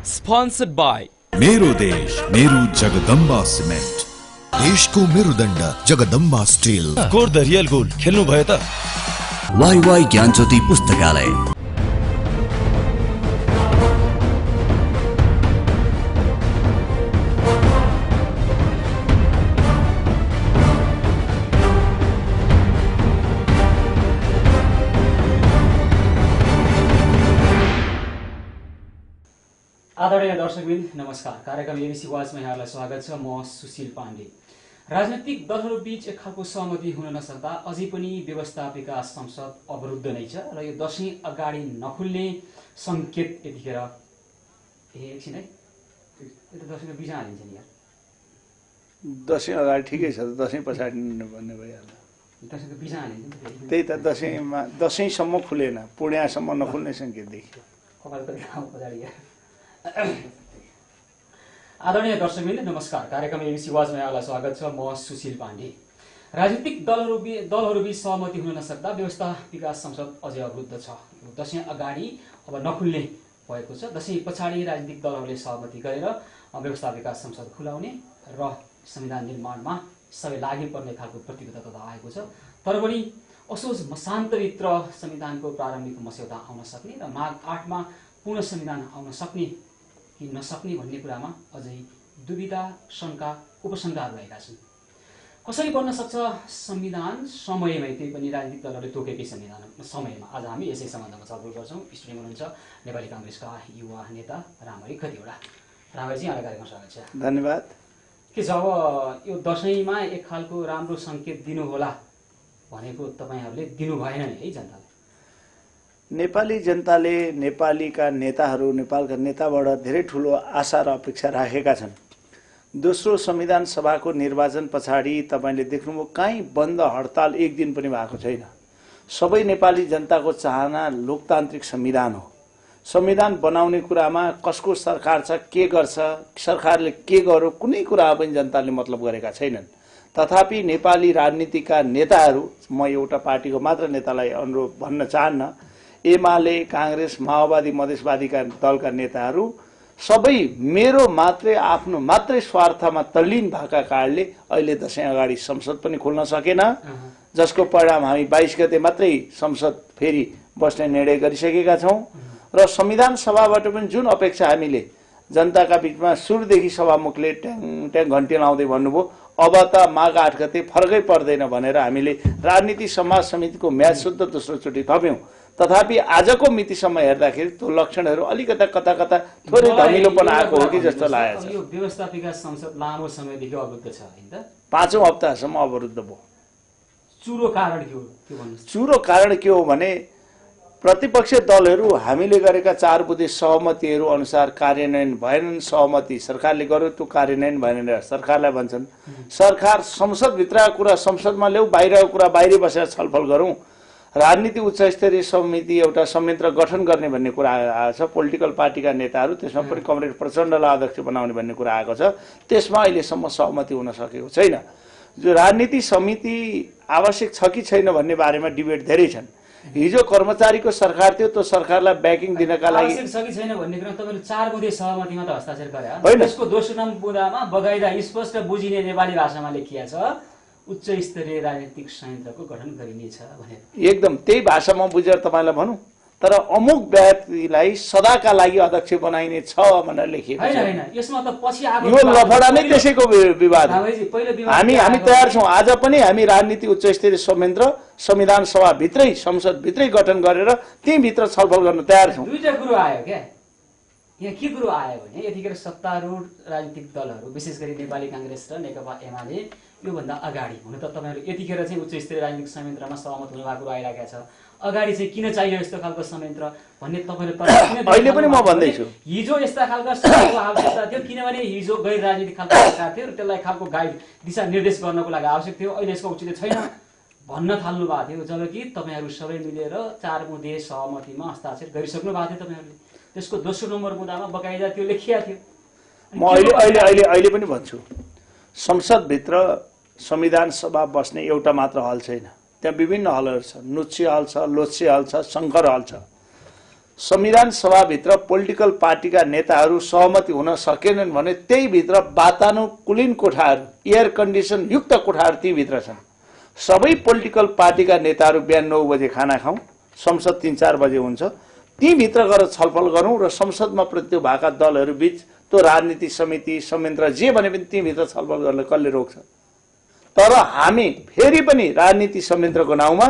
Sponsored by मेरो देश मेरो जगदम्बा सिमेन्ट, देशको मेरुदण्ड Jagdamba steel. Score the real goal खेल्नु भयो त? वाई ज्ञानज्योति पुस्तकालय। आदरणीय दर्शकवृन्द नमस्कार। कार्यक्रम एबिसी वाचमा यहाँलाई स्वागत छ। म सुशील पाण्डे। राजनीतिक दलहरू बीच एक खालको सहमति हुन नसक्दा अझै पनि व्यवस्थापिका संसद अवरुद्ध नै छ र यो दशैं अगाडि नखुल्ने संकेत यतिखेर एकछिन है, यो त दशैंको बिजा हालिन्छ नि यार। दशैं अगाडि ठिकै छ, दशैं पछाडि भन्ने भइहाल्यो। दशैंको बिजा हालिन्छ नि त। त्यही त दशैंमा दशैंसम्म खुलेन, पूर्णियासम्म नखुल्ने संकेत देखियो। कपाल त गाउँ पछाडि यार। आदरणीय दर्शकवृन्द नमस्कार। कार्यक्रम एबिसी वाचमा यहाँलाई स्वागत छ। म सुशील पाण्डे। राजनीतिक दलहरू बीच सहमति हुन नसक्दा व्यवस्थापिका संसद अझै अवरुद्ध छ। दशैं अगाडि अब नखुल्ने भएको छ। दशैं पछाडि राजनीतिक दलहरूले सहमति गरेर व्यवस्थापिका संसद खुलाउने र संविधान निर्माणमा सबै लागि पर्ने खालको प्रतिबद्धता आएको छ। तर पनि असोज मसान्तभित्र संविधानको प्रारम्भिक मस्यौदा आउन सक्ने र माघ 8 मा पूर्ण संविधान आउन सक्ने कि नसक्ने भन्ने कुरामा अझै दुविधा, शंका, उपशंकाहरू रहेका छन्। कसरी बन्न सक्छ संविधान समयमै, त्यही पनि राजनीतिक दलहरूले तोकेकै संविधान समयमा? आज हामी यसै सम्बन्धमा छलफल गर्छौँ। स्टुडियोमा हुनुहुन्छ नेपाली कांग्रेसका युवा नेता रामहरि खतिवडा। रामहरिजी, यहाँलाई कार्यक्रम स्वागत छ। धन्यवाद। के छ, अब यो दशैंमा एक खालको राम्रो संकेत दिनु होला भनेको तपाईहरूले दिनु भएन नि है जनताले? नेपाली जनताले नेपालीका नेताहरू, नेपालका नेताबाट धेरै ठुलो आशा र अपेक्षा राखेका छन्। दोस्रो संविधान सभाको निर्वाचन पछाडि तपाईले देख्नुभयो कहीँ बन्द हडताल एक दिन पनि भएको छैन। सबै नेपाली जनताको चाहना लोकतान्त्रिक संविधान हो। संविधान बनाउने कुरामा कसको सरकार छ, के गर्छ, सरकारले के गर्यो, कुनै कुरा पनि जनताले मतलब गरेका छैनन्। तथापि नेपाली राजनीतिका नेताहरू, म एउटा पार्टीको मात्र नेतालाई अनुरोध भन्न चाहन्न, एमाले, कांग्रेस, माओवादी, मधेसवादीका दलका नेताहरू सबै मेरो मात्रै आफ्नो मात्रै स्वार्थमा तल्लीन भएका कारणले अहिले दशैं अगाडि संसद पनि खुल्न सकेन, जसको परिणाम हामी 22 गते मात्रै संसद फेरि बस्ने निर्णय गरिसकेका छौं। र संविधान सभाबाट पनि जुन अपेक्षा हामीले जनताका बीचमा सुरुदेखि सभामुखले ट्याङ ट्याङ घन्टी लाउँदै भन्नुभयो, अब त माघ 8 गते फरकै पर्दैन भनेर हामीले राजनीति समाज समितिको म्याद शुद्ध दोस्रो चोटि थप्यौं। तथापि आजको मितिसम्म हेर्दाखेरि त्यो लक्षणहरू अलिकता कता थोरै धमिलोपन आएको हो कि जस्तो लागेको छ। यो व्यवस्थापिका संसद लामो समयदेखि अवरुद्ध छ हैन त? 5औं हप्तासम्म अवरुद्ध भयो। चुरो कारण के हो के भन्नुस्? चुरो कारण के हो भने प्रतिपक्षी दलहरू हामीले गरेका 4 बुँदे सहमतिहरू अनुसार कार्यान्वयन भएनन्। सहमति सरकारले गर्यो, त्यो कार्यान्वयन भएन। सरकारलाई भन्छन् सरकार संसदभित्रका कुरा संसदमा ल्याऊ, बाहिरको कुरा बाहिर बसेर छलफल गरौँ। राजनीति उच्च स्तरीय समिति एउटा संयन्त्र गठन गर्ने भन्ने कुरा आएको छ। पोलिटिकल पार्टीका नेताहरू, त्यसमा पनि कमरेड प्रचण्डलाई अध्यक्ष बनाउने भन्ने कुरा आएको छ। त्यसमा अहिलेसम्म सहमति हुन सकेको छैन। जो राजनीति समिति आवश्यक छ कि छैन भन्ने बारेमा डिबेट धेरै छन्। हिजो कर्मचारीको सरकार थियो, त्यो सरकारलाई ब्याकिङ दिनका लागि आवश्यक छ कि छैन भन्ने कुरा तपाईले 4 बुँदे सहमतिमा त हस्ताक्षर गरे हैन? त्यसको दोस्रो नम्बर बुँदामा बगाइदा स्पष्ट बुझिने नेपाली भाषामा लेखिएको छ उच्च स्तरीय राजनीतिक संयन्त्रको गठन गरिनेछ भनेर। एकदम त्यही भाषामा बुझेर तपाईलाई भनौँ, तर अमुक व्यक्तिलाई सदाका लागि अध्यक्ष बनाइने छ भनेर लेखिएको छ। हैन यसमा त पछि आएको यो लफडा नै त्यसैको विवाद। हामी तयार छौं। आज पनि हामी राजनीति उच्च स्तरीय संयन्त्र संविधान सभा भित्रै संसद भित्रै गठन गरेर त्यही भित्र छलफल गर्न तयार छौं। दुईटा कुरो आयो क्या यहाँ। के कुरो आयो भने यतिखेर सत्तारूढ राजनीतिक दलहरू विशेष गरी नेपाली कांग्रेस र नेकपा एमाले योभन्दा अगाडि हुन त तपाईहरु यतिखेर चाहिँ उच्च स्तरीय राजनीतिक संयन्त्रमा सहमत हुने भएको आइराखेको छ। अगाडि चाहिँ किन चाहियो यस्तो खालको संयन्त्र भन्ने तपाईहरुले अहिले पनि म भन्दै छु। हिजो यस्ता खालको सरकारको आवश्यकता थियो, किनभने हिजो गैर राजनीतिक खालको सरकार थियो र त्यसलाई खालको गाइड दिशा निर्देश गर्नको लागि आवश्यक थियो। अहिले यसको औचित्य छैन भन्न थाल्नु भएको थियो, जबकि तपाईहरु सबै मिलेर 4 बुँदे सहमतिमा हस्ताक्षर गरिसक्नु भएको थियो। तपाईहरुले त्यसको दोस्रो नम्बर बुँदामा बकाइदा त्यो लेखिया थियो। म अहिले पनि भन्छु, संसदभित्र संविधान सभा बस्ने एउटा मात्र हल छैन, त्यहाँ विभिन्न हलहरू छ। नुच्छी हल छ, लोच्छी हल छ, शङ्कर हल छ। संविधान सभाभित्र पोलिटिकल पार्टीका नेताहरू सहमति हुन सकेनन् भने त्यही भित्र वातानुकूलित कोठाहरू, एयर कन्डिसन युक्त कोठाहरू ती भित्र छन्। सबै पोलिटिकल पार्टीका नेताहरू बिहान 9 बजे खाना खाउँ, संसद 3-4 बजे हुन्छ, ती भित्र गएर छलफल गरौँ र संसदमा प्रतिनिधित्व भएका दलहरू बीच त्यो राजनीति समिति संयन्त्र जे भने पनि ती भित्र छलफल गर्न कसले रोक्छ? तर हामी फेरि पनि राजनीति संयन्त्रको नाउँमा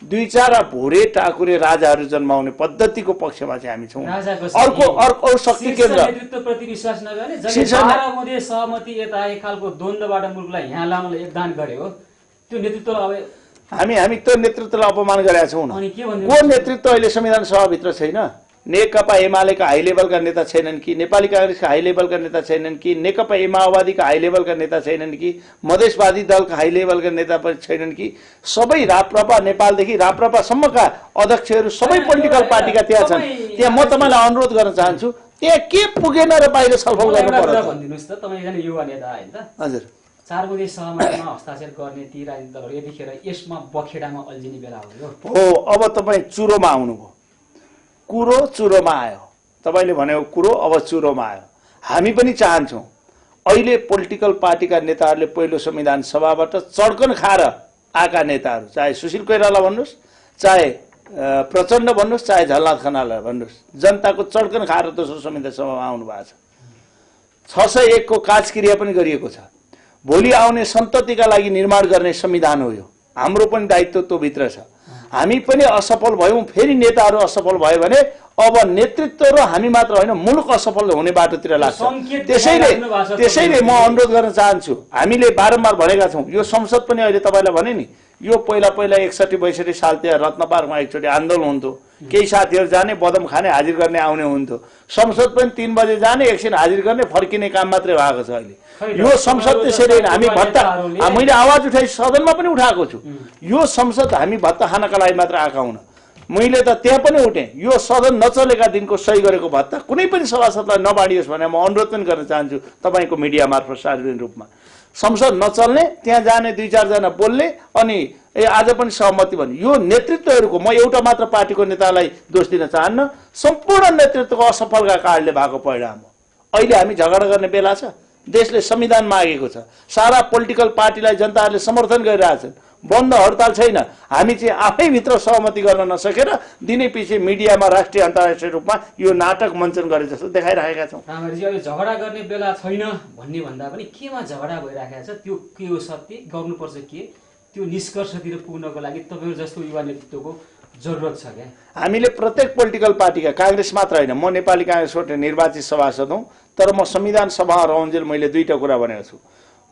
2-4 भोरे टाकुरे राजाहरू जन्माउने पद्धतिको पक्षमा चाहिँ हामी छौँ। अर्को शक्ति केन्द्र नेतृत्वप्रति विश्वास नगर्ने, जसले 12 मध्ये सहमति यता एक खालको द्वन्द्वबाट मुलुकलाई यहाँ ल्याउनलाई योगदान गरे हो, त्यो नेतृत्व अब हामी त्यो नेतृत्वलाई अपमान गरेका छौँ न। को नेतृत्व अहिले संविधान सभाभित्र छैन? नेकपा एमालेका हाई लेभलका नेता छैनन् कि? नेपाली कांग्रेसका हाई लेभलका नेता छैनन् कि? नेकपा माओवादीका हाई लेभलका नेता छैनन् कि? मधेसवादी दलका हाई लेभलका नेता पनि छैनन् कि? सबै राप्रपा नेपालदेखि राप्रपासम्मका अध्यक्षहरू सबै पोलिटिकल पार्टीका त्यहाँ छन्। त्यहाँ म तपाईँलाई अनुरोध गर्न चाहन्छु, त्यहाँ के पुगेन र बाहिर छलफल गर्नु पर्यो? भनिदिनुहोस् त, तपाईँ एकजना युवा नेता होइन त? हजुर, 4 बुँदे सहमतिमा हस्ताक्षर गर्ने ती राजनीतिक दलहरू यतिखेर यसमा बखेडामा अल्झिने बेला हो। अब तपाईँ चुरोमा आउनुभयो, कुरो चुरोमा आयो, तपाईँले भनेको कुरो अब चुरोमा आयो। हामी पनि चाहन्छौँ अहिले पोलिटिकल पार्टीका नेताहरूले पहिलो संविधान सभाबाट चड्कन खाएर आएका नेताहरू, चाहे सुशील कोइराला भन्नुहोस्, चाहे प्रचण्ड भन्नुहोस्, चाहे झलनाथ खनाल भन्नुहोस्, जनताको चड्कन खाएर दोस्रो संविधान सभामा आउनु भएको छ। 601 को काजक्रिया पनि गरिएको छ। भोलि आउने सन्ततिका लागि निर्माण गर्ने संविधान हो यो। हाम्रो पनि दायित्व त्यो भित्र छ। हामी पनि असफल भयौँ, फेरि नेताहरू असफल भयो भने अब नेतृत्व र हामी मात्र होइन, मुलुक असफल हुने बाटोतिर लाग्छ। त्यसैले म अनुरोध गर्न चाहन्छु, हामीले बारम्बार भनेका छौँ, यो संसद पनि अहिले तपाईँलाई भने नि, यो पहिला 61-62 साल त्यहाँ रत्नपार्कमा एकचोटि आन्दोलन हुन्थ्यो, केही साथीहरू जाने बदम खाने हाजिर गर्ने आउने हुन्थ्यो। संसद पनि 3 बजे जाने, एकछिन हाजिर गर्ने, फर्किने काम मात्रै भएको छ अहिले। यो संसद त्यसरी हामी भत्ता, मैले आवाज उठाइ सदनमा पनि उठाएको छु, यो संसद हामी भत्ता खानका लागि मात्र आएका हुन। मैले त त्यहाँ पनि उठेँ, यो सदन नचलेका दिनको सही गरेको भत्ता कुनै पनि सभासदलाई नबाँडियोस् भनेर म अनुरोध पनि गर्न चाहन्छु तपाईँको मिडिया मार्फत सार्वजनिक रूपमा। संसद नचल्ने, त्यहाँ जाने 2-4 जना बोल्ने अनि आज पनि सहमति भन्ने, यो नेतृत्वहरूको, म एउटा मात्र पार्टीको नेतालाई दोष दिन चाहन्न, सम्पूर्ण नेतृत्वको असफलका कारणले भएको परिणाम हो। अहिले हामी झगडा गर्ने बेला छ। देशले संविधान मागेको छ, सारा पोलिटिकल पार्टीलाई जनताहरूले समर्थन गरिरहेछन्, बन्द हडताल छैन। हामी चाहिँ आफैभित्र सहमति गर्न नसकेर दिनै पछि मिडियामा राष्ट्रिय अन्तर्राष्ट्रिय रूपमा यो नाटक मञ्चन गरे जस्तो देखाइरहेका छौँ। रामहरिजी, अहिले झगडा गर्ने बेला छैन भन्ने भन्दा पनि केमा झगडा भइरहेको छ, त्यो के हो सत्य, गर्नुपर्छ के, त्यो निष्कर्षतिर पुग्नको लागि तपाईँहरू जस्तो युवा नेतृत्वको जरुरत छ क्या? हामीले प्रत्येक पोलिटिकल पार्टीका, कांग्रेस मात्र होइन, म नेपाली कांग्रेसबाट निर्वाचित सभासद हुँ, तर म संविधान सभा रहन्जेल मैले 2टा कुरा भनेको छु।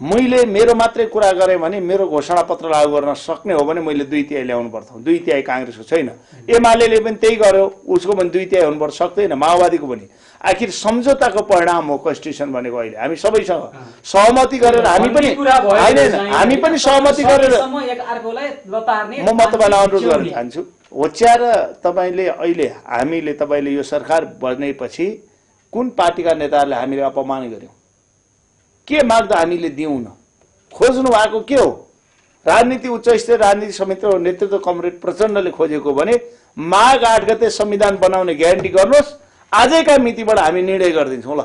मैले मेरो मात्रै कुरा गरेँ भने मेरो घोषणापत्र लागू गर्न सक्ने हो भने मैले 2/3 ल्याउनु पर्थ्यो। 2/3 कांग्रेसको छैन, एमाले पनि त्यही गर्यो, उसको पनि 2/3 हुनुपर्छ, सक्दैन, माओवादीको पनि। आखिर सम्झौताको परिणाम हो कन्स्टिट्युसन भनेको। अहिले हामी सबैसँग सहमति गरेर हामी पनि सहमति गरेर म तपाईँलाई अनुरोध गर्न चाहन्छु, होच्याएर तपाईँले अहिले हामीले तपाईँले यो सरकार बनेपछि कुन पार्टीका नेताहरूले हामीले अपमान गर्यौँ, के माग्दा हामीले दिउँ न? खोज्नु भएको के हो? राजनीति उच्च स्तरीय राजनीति समितिको नेतृत्व कमरेड प्रचण्डले खोजेको भने माघ 8 गते संविधान बनाउने ग्यारेन्टी गर्नुहोस्, आजैका मितिबाट हामी निर्णय गरिदिन्छौँ। ल,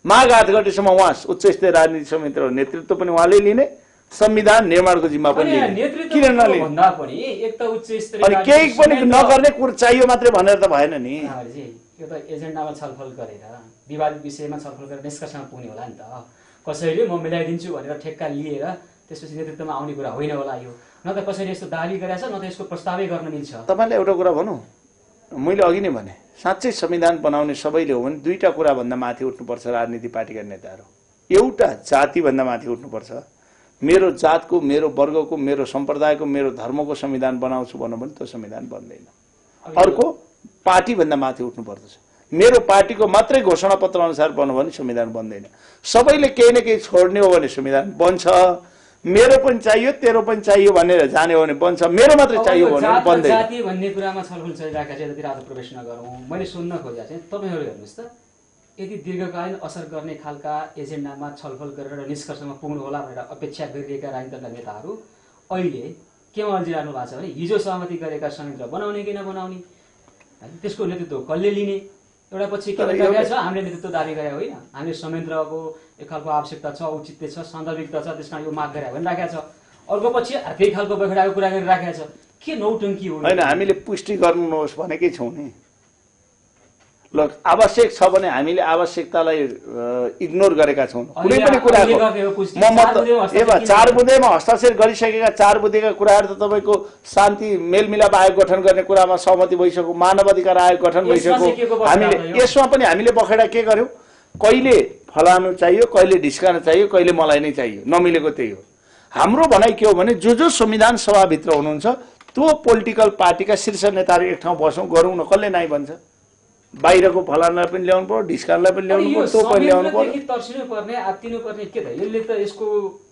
माघ 8 गतेसम्म उहाँ उच्च स्तरीय राजनीति समितिको नेतृत्व पनि उहाँले लिने, संविधान निर्माणको जिम्मा पनि लिने। किन नलिने? अनि केही पनि नगर्ने कुरो चाहियो मात्रै भनेर त भएन नि। यो त एजेन्डामा छलफल गरेर, विवादित विषयमा छलफल गरेर निष्कर्षमा पुग्ने होला नि त। कसैले म मिलाइदिन्छु भनेर ठेक्का लिएर त्यसपछि नेतृत्वमा आउने कुरा होइन होला यो। न त कसैले यस्तो दाबी गरेछ, न त यसको प्रस्तावै गर्न मिल्छ। तपाईँलाई एउटा कुरा भनौँ, मैले अघि नै भने, साँच्चै संविधान बनाउने सबैले हो भने 2टा कुराभन्दा माथि उठ्नुपर्छ राजनीति पार्टीका नेताहरू। एउटा, जातिभन्दा माथि उठ्नुपर्छ। मेरो जातको, मेरो वर्गको, मेरो सम्प्रदायको, मेरो धर्मको संविधान बनाउँछु भन्नु भने त्यो संविधान बन्दैन। अर्को, पार्टीभन्दा माथि उठ्नु पर्दछ। मेरो पार्टीको मात्रै घोषणापत्र अनुसार बन्यो भने संविधान बन्दैन। सबैले केही न केही छोड्ने हो भने संविधान बन्छ। मेरो पनि चाहियो, तेरो पनि चाहियो भनेर जाने हो भने बन्छ, मेरो मात्रै चाहियो भने बन्दैन। जाति भन्ने कुरामा छलफल चलिरहेको छ, यतातिर आज प्रवेश नगरौँ। मैले सुन्न खोजेको चाहिँ तपाईँहरू हेर्नुहोस् त, यदि दीर्घकालीन असर गर्ने खालका एजेन्डामा छलफल गरेर निष्कर्षमा पुग्नु होला भनेर अपेक्षा गरिरहेका राजनीतिक नेताहरू अहिले केमा अल्झिरहनु भएको छ भने हिजो सहमति गरेका संयन्त्र बनाउने कि नबनाउने, त्यसको नेतृत्व कसले लिने एउटा पछि के भइरहेको छ, हामीले नेतृत्व दाबी गरे होइन, हामीले संयन्त्रको एक खालको आवश्यकता छ, औचित्य छ, सान्दर्भिकता छ, त्यसमा यो माग गरे भनिराखेको छ। अर्को पछि त्यही खालको बखेडाको कुरा गरिराखेको छ। के नौटङ्की हो? होइन, हामीले पुष्टि गर्नुहोस् भनेकै छौँ नि। ल आवश्यक छ भने हामीले आवश्यकतालाई इग्नोर गरेका छौँ। कुनै पनि कुराको म 4 बुँदेमा हस्ताक्षर गरिसकेका 4 बुँदेका कुराहरू त तपाईँको शान्ति मेलमिलाप आयोग गठन गर्ने कुरामा सहमति भइसक्यो, मानवाधिकार आयोग गठन भइसक्यो। हामीले यसमा पनि हामीले बखेडा के गर्यौँ, कहिले फलानु चाहियो, कहिले ढिस्कानु चाहियो, कहिले मलाई नै चाहियो, नमिलेको त्यही हो। हाम्रो भनाइ के हो भने जो संविधान सभाभित्र हुनुहुन्छ त्यो पोलिटिकल पार्टीका शीर्ष नेताहरू एक ठाउँ बसौँ, गरौँ न, कसले नाइ भन्छ? बाहिरको फलानलाई पनि ल्याउनु पर्यो, ढिस्कानलाई पनि ल्याउनु पर्यो, त्यो पनि ल्याउनु पर्यो। तर्सिनु पर्ने, आत्तिनु पर्ने के त? यसले त यसको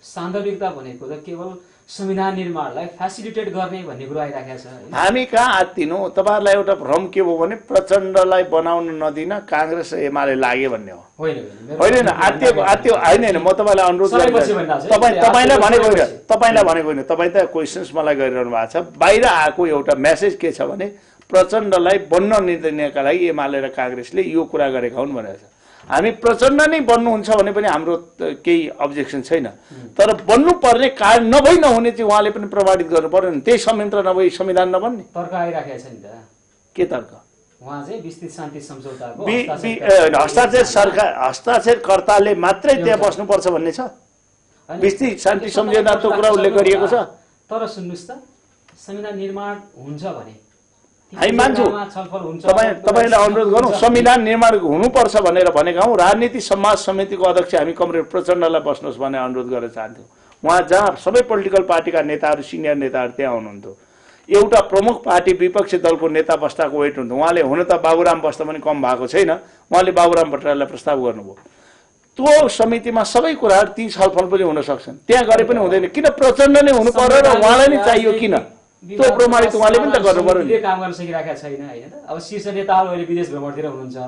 सान्दर्भिकता भनेको त केवल संविधान निर्माणलाई फेसिलिटेट गर्ने भन्ने कुरा आइराखेको छ। हामी कहाँ आत्तिनु? तपाईँहरूलाई एउटा भ्रम के भयो भने प्रचण्डलाई बनाउन नदिन काङ्ग्रेस र एमाले लाग्यो भन्ने हो। होइन, आत्तियो होइन। म तपाईँलाई अनुरोध गर्छु, तपाईँलाई भनेको होइन, तपाईँलाई भनेको होइन, तपाईँ त क्वेसन्स मलाई गरिरहनु भएको छ। बाहिर आएको एउटा मेसेज के छ भने प्रचण्डलाई बन्न नदिनका लागि एमाले र काङ्ग्रेसले यो कुरा गरेका हुन् भनेर छ। हामी प्रचण्ड नै बन्नुहुन्छ भने पनि हाम्रो केही अब्जेक्सन छैन, तर बन्नुपर्ने कारण नभई नहुने चाहिँ उहाँले पनि प्रमाणित गर्नु पर्यो नि। त्यही संयन्त्र नभई संविधान नबन्ने तर्क आइराखेको छ नि त। के तर्क? उहाँ चाहिँ विस्तृत शान्ति सम्झौताको हस्ताक्षरकर्ताले मात्रै त्यहाँ बस्नुपर्छ भन्ने छ। विस्तृत शान्ति सम्झौताको कुरा उल्लेख गरिएको छ। तर सुन्नुहोस् त, संविधान निर्माण हुन्छ भने हामी मान्छौँ। तपाईँलाई अनुरोध गरौँ, संविधान निर्माण हुनुपर्छ भनेर भनेका हौँ। राजनीति समाज समितिको अध्यक्ष हामी कमरेड प्रचण्डलाई बस्नुहोस् भन्ने अनुरोध गर्न चाहन्थ्यौँ। उहाँ जहाँ सबै पोलिटिकल पार्टीका नेताहरू, सिनियर नेताहरू त्यहाँ हुनुहुन्थ्यो। एउटा प्रमुख पार्टी विपक्षी दलको नेता बस्दाको वेट हुन्थ्यो। उहाँले हुन त बाबुराम बस्दा पनि कम भएको छैन, उहाँले बाबुराम भट्टराईलाई प्रस्ताव गर्नुभयो। त्यो समितिमा सबै कुराहरू ती छलफल पनि हुन सक्छन्, त्यहाँ गरे पनि हुँदैन। किन प्रचण्ड नै हुनु पर्यो र उहाँलाई नै चाहियो? किन? त्यो प्रमाणित उहाँले पनि त गर्नु पर्यो नि। काम गर्न सकिरहेका छैन होइन त। अब शीर्ष नेताहरू अहिले विदेश भ्रमणतिर हुनुहुन्छ,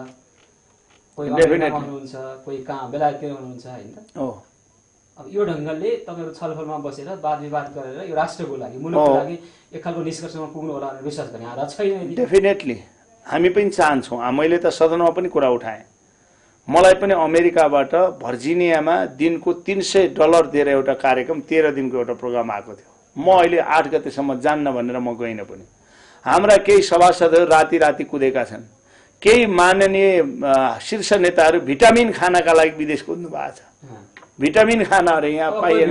कोही अमेरिकामा हुनुहुन्छ, कोही कहाँ बेलायततिर हुनुहुन्छ होइन त। अब यो ढङ्गले तपाईँहरू छलफलमा बसेर वाद विवाद गरेर यो राष्ट्रको लागि, मुलुकको लागि एक खालको निष्कर्षमा पुग्नु होला भन्ने विश्वास गर्ने आधार छैन। डेफिनेटली हामी पनि चाहन्छौँ। मैले त सदनमा पनि कुरा उठाएँ। मलाई पनि अमेरिकाबाट भर्जिनियामा दिनको $300 दिएर एउटा कार्यक्रम 13 दिनको एउटा प्रोग्राम आएको थियो। म अहिले 8 गतेसम्म जान्न भनेर म गइनँ पनि। हाम्रा केही सभासदहरू राति राति कुदेका छन्। केही माननीय शीर्ष नेताहरू भिटामिन खानका लागि विदेश कुद्नु भएको छ। भिटामिन खाना अरे यहाँ पाइएन।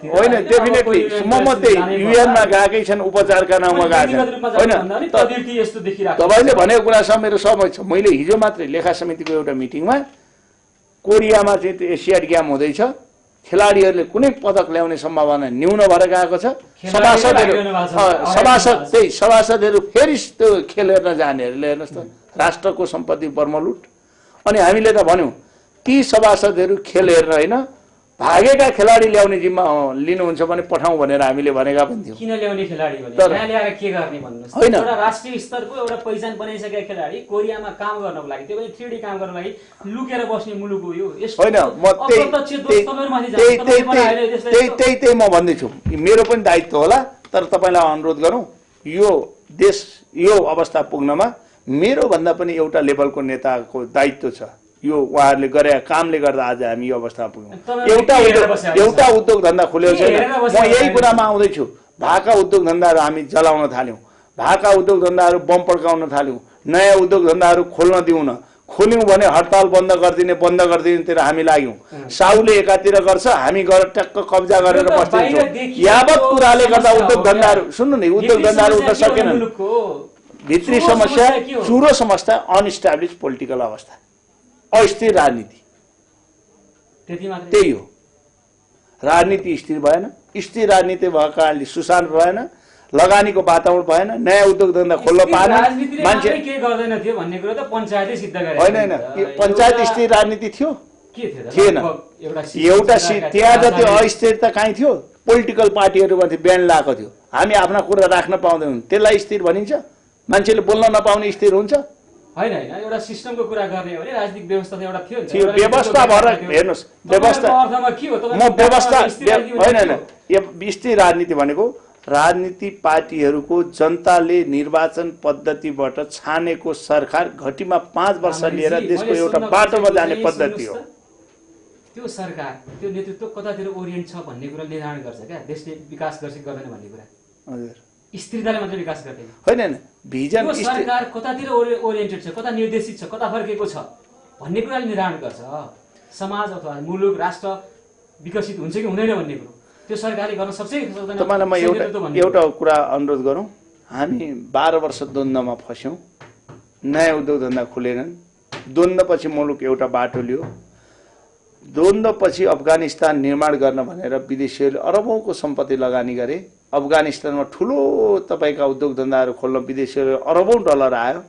होइन, डेफिनेटली म त्यही युएनमा गएकै छन्, उपचारका नाउँमा गएका छन्। होइन, तपाईँले भनेको कुरासँग मेरो सहमत छ। मैले हिजो मात्रै लेखा समितिको एउटा मिटिङमा कोरियामा चाहिँ एसियाड गेम हुँदैछ, खेलाडीहरूले कुनै पदक ल्याउने सम्भावना न्यून भएर गएको छ। सभासदहरू फेरि त्यो खेल हेर्न जानेहरूले हेर्नुहोस् त, राष्ट्रको सम्पत्ति बर्मलुट। अनि हामीले त भन्यौँ ती सभासदहरू खेल हेर्न होइन, भागेका खेलाडी ल्याउने जिम्मा लिनुहुन्छ भने पठाउँ भनेर हामीले भनेका पनि थियौँ। किन ल्याउने खेलाडी भने यहाँ ल्याएर के गर्ने भन्नुहोस्? होइन, एउटा राष्ट्रिय स्तरको एउटा पहिचान बनाइसकेका खेलाडी कोरियामा काम गर्नको लागि, त्यो पनि 3D काम गर्नको लागि लुकेर बस्ने मुलुक हो यो। होइन, म त्यही म भन्दैछु, मेरो पनि दायित्व होला। तर तपाईँलाई अनुरोध गरौँ, यो देश यो अवस्था पुग्नमा मेरो भन्दा पनि एउटा लेभलको नेताको दायित्व छ। यो उहाँहरूले गरे कामले गर्दा आज हामी यो अवस्थामा पुग्यौँ। एउटा उद्योग धन्दा खुलेको छैन। म यही कुरामा आउँदैछु। भाका उद्योग धन्दाहरू हामी जलाउन थाल्यौँ, भाका उद्योग धन्दाहरू बम पड्काउन थाल्यौँ, नयाँ उद्योग धन्दाहरू खोल्न दिउँ न। खोल्यौँ भने हडताल बन्द गरिदिनेतिर हामी लाग्यौँ। साउले एकातिर गर्छ, हामी गएर ट्याक्क कब्जा गरेर बस्दैछौँ। यावत कुराले गर्दा उद्योग धन्दाहरू, सुन्नु नि, उद्योग धन्दाहरू उठ्न सकेनन्। भित्री समस्या, चुरो समस्या, अनइस्टाब्लिस पोलिटिकल अवस्था, अस्थिर राजनीति, त्यही हो। राजनीति स्थिर भएन, स्थिर राजनीति भएको कारणले सुशासन भएन, लगानीको वातावरण भएन, नयाँ उद्योग धन्दा खोल्न पाएन, मान्छे के गर्दैन थियो भन्ने कुरा त पञ्चायतले सिद्ध गरे। होइन, पञ्चायत स्थिर राजनीति थियो? थिएन। एउटा त्यहाँ जति अस्थिरता कहीँ थियो? पोलिटिकल पार्टीहरूमाथि ब्यान लगाएको थियो। हामी आफ्ना कुरा राख्न पाउँदैनौँ, त्यसलाई स्थिर भनिन्छ? मान्छेले बोल्न नपाउने स्थिर हुन्छ? होइन, एउटा सिस्टमको कुरा गर्ने हो भने राजनीतिक व्यवस्था त एउटा थियो। व्यवस्था भएर हेर्नुहोस्, व्यवस्था म व्यवस्था होइन, यो स्थिर राजनीति भनेको राजनीतिक पार्टीहरूको जनताले निर्वाचन पद्धतिबाट छानेको सरकार घटीमा 5 वर्ष लिएर देशको एउटा बाटोमा जाने पद्धति हो। त्यो सरकार त्यो नेतृत्व कतातिर ओरिएन्ट छ भन्ने कुरा निर्धारण गर्छ क्या, देशले विकास गर्छ कि गर्दैन भन्ने कुरा। हजुर, स्थिरताले मात्रै विकास गर्दैन। होइन भिजन त्यो सरकार कतातिर ओरिएन्टेड छ, कता निर्देशित छ, कता फर्केको छ भन्ने कुराले निर्धारण गर्छ समाज अथवा मुलुक राष्ट्र विकसित हुन्छ कि हुँदैन भन्ने कुरो। त्यो सरकारले गर्न सक्छ कि सक्दैन। तपाईँलाई म एउटा कुरा अनुरोध गरौँ, हामी 12 वर्ष द्वन्द्वमा फस्यौँ, नयाँ उद्योग धन्दा खुलेनन्, द्वन्द्वपछि मुलुक एउटा बाटो लियो, द्वन्द्वपछि अफगानिस्तान निर्माण गर्न भनेर विदेशीहरूले अरबौंको सम्पत्ति लगानी गरे, अफगानिस्तानमा ठुलो तपाईँका उद्योग धन्दाहरू खोल्न विदेशीहरूले अरबौं डलर आयो,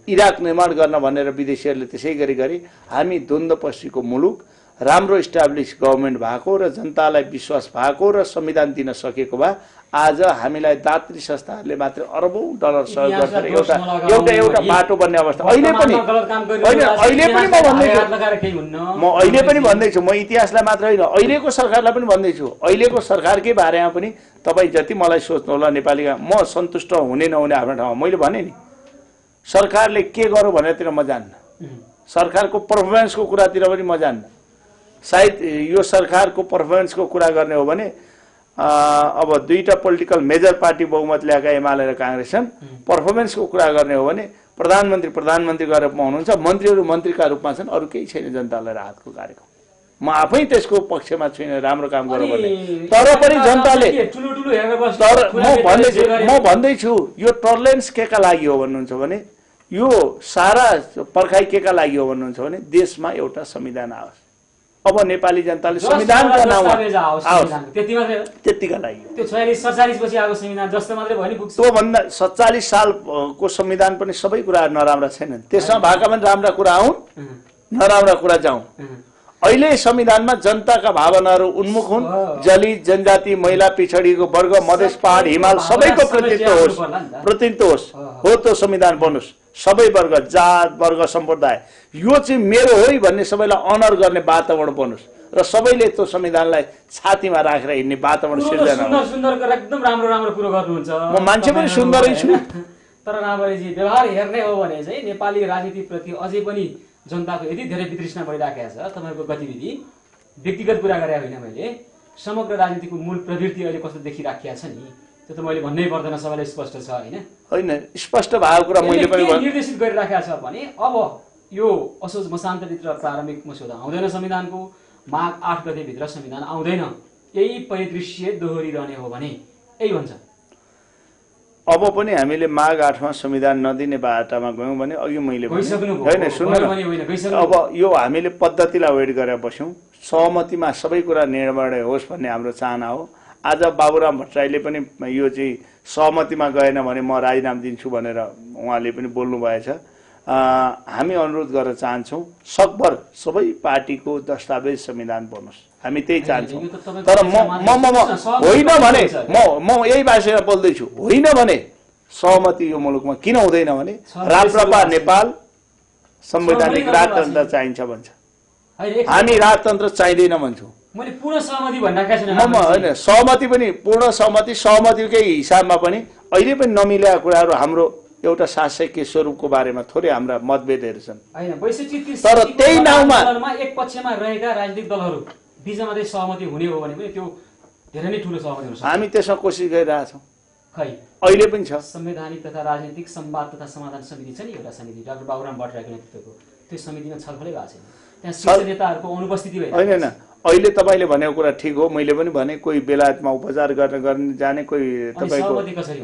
इराक निर्माण गर्न भनेर विदेशीहरूले त्यसै गरी गरे। हामी द्वन्द्वपछिको मुलुक, राम्रो इस्टाब्लिस गभर्मेन्ट भएको र जनतालाई विश्वास भएको र संविधान दिन सकेको भए आज हामीलाई दात्री संस्थाहरूले मात्र अरबौं डलर सहयोग गरेर एउटा बाटो बन्ने अवस्था। अहिले पनि भन्दैछु, म इतिहासलाई मात्र होइन अहिलेको सरकारलाई पनि भन्दैछु, अहिलेको सरकारकै बारेमा पनि तपाईँ जति मलाई सोच्नु होला नेपालीका, म सन्तुष्ट हुने नहुने आफ्नो ठाउँमा मैले भने नि, सरकारले के गर्यो भनेर म जान्न, सरकारको पर्फर्मेन्सको कुरातिर पनि म जान्न। सायद यो सरकारको पर्फर्मेन्सको कुरा गर्ने हो भने अब दुईटा पोलिटिकल मेजर पार्टी बहुमत ल्याएका एमाले र कांग्रेस छन्। पर्फर्मेन्सको कुरा गर्ने हो भने प्रधानमन्त्री गरेर हुनुहुन्छ, मन्त्रीहरू मन्त्रीका रूपमा छन्, अरू केही छैन जनतालाई राहतको कार्यक्रम। म आफै त्यसको पक्षमा छुइनँ, राम्रो काम गर्नु पर्ने, तर पनि जनताले म भन्दैछु यो टर्लेन्स केका लागि हो भन्नुहुन्छ भने, यो सारा पर्खाइ केका लागि हो भन्नुहुन्छ भने देशमा एउटा संविधान आओस्। अब नेपाली जनताले संविधानको नाउँमा त्यतिका लागि त्यो 47 पछि आएको संविधान जस्तो मात्रै भयो नि पुग्छ। त्यो भन्दा 47 सालको संविधान पनि सबै कुरा नराम्रा छैनन्, त्यसमा भएका पनि राम्रा कुरा आउन्, नराम्रा कुरा जाउन्। अहिले संविधानमा जनताका भावनाहरू उन्मुख हुन्, दलित जनजाति महिला पिछडिएको वर्ग मधेस पहाड हिमाल सबैको प्रतिनिधित्व होस्, हो त्यो संविधान बनोस्, सबै वर्ग जात वर्ग सम्प्रदाय यो चाहिँ मेरो हो भन्ने सबैलाई अनर गर्ने वातावरण बनोस् र सबैले त्यो संविधानलाई छातीमा राखेर हिँड्ने वातावरण सिर्जना होस्। एकदम राम्रो कुरो गर्नुहुन्छ, म मान्छे पनि सुन्दरै छु, तर रामबाबुजी व्यवहार हेर्ने हो भने चाहिँ नेपाली राजनीति प्रति अझै पनि जनताको यति धेरै वितृष्णा भइराखेको छ। तपाईँको गतिविधि व्यक्तिगत कुरा गरे होइन, मैले समग्र राजनीतिको मूल प्रवृत्ति अहिले कस्तो देखिराखेको छ नि, त्यो त मैले भन्नै पर्दैन, सबैलाई स्पष्ट छ होइन। स्पष्ट भएको कुरा मैले पनि निर्देशित गरिराखेको छ भने अब यो असोज मसान्तभित्र प्रारम्भिक मस्यौदा आउँदैन, संविधानको माघ 8 गतेभित्र संविधान आउँदैन, यही परिदृश्य दोहोरिरहने हो भने यही भन्छ। अब पनि हामीले माघ 8 मा संविधान नदिने बाटामा गयौं भने अघि मैले होइन सुन्नु न, अब यो हामीले पद्धतिलाई वेट गरेर बस्यौं, सहमतिमा सबै कुरा निर्णय होस् भन्ने हाम्रो चाहना हो। आज बाबुराम भट्टराईले पनि यो चाहिँ सहमतिमा गएन भने म राजीनामा दिन्छु भनेर उहाँले पनि बोल्नु भएछ। हामी अनुरोध गर्न चाहन्छौं सकभर सबै पार्टीको दस्तावेज संविधान बनोस्, हामी त्यही चाहन्छौं। तर होइन भने म यही भाषामा बोल्दैछु, होइन भने सहमति यो मुलुकमा किन हुँदैन भने राप्रपा नेपाल संवैधानिक राजतन्त्र चाहिन्छ भन्छ, हामी राजतन्त्र चाहिँदैन भन्छौँ। मैले पूर्ण सहमति भनिराखेको छैन, होइन सहमति पनि पूर्ण सहमतिकै हिसाबमा पनि अहिले पनि नमिलेका कुराहरू हाम्रो एउटा शासकीय स्वरूपको बारेमा थोरै हाम्रा मतभेदहरू छन्। तर त्यही नाउँमा एक पक्षमा रहेका राजनीतिक दलहरू बीचमा मात्रै सहमति हुने हो भने पनि त्यो धेरै नै ठुलो सहमति हुन्छ। हामी त्यसमा कोसिस गरिरहेछौँ, खै अहिले पनि छ। संवैधानिक तथा राजनीतिक संवाद तथा समाधान समिति छ नि एउटा समिति, डाक्टर बाबुराम भट्टराईको नेतृत्वको, त्यो समितिमा छलफलै भएको छैन, त्यहाँ शीर्ष नेताहरूको अनुपस्थिति भयो। होइन अहिले तपाईले भनेको कुरा ठिक हो, मैले पनि भने कोही बेलायतमा उपचार गर्न जाने, कोही तपाईको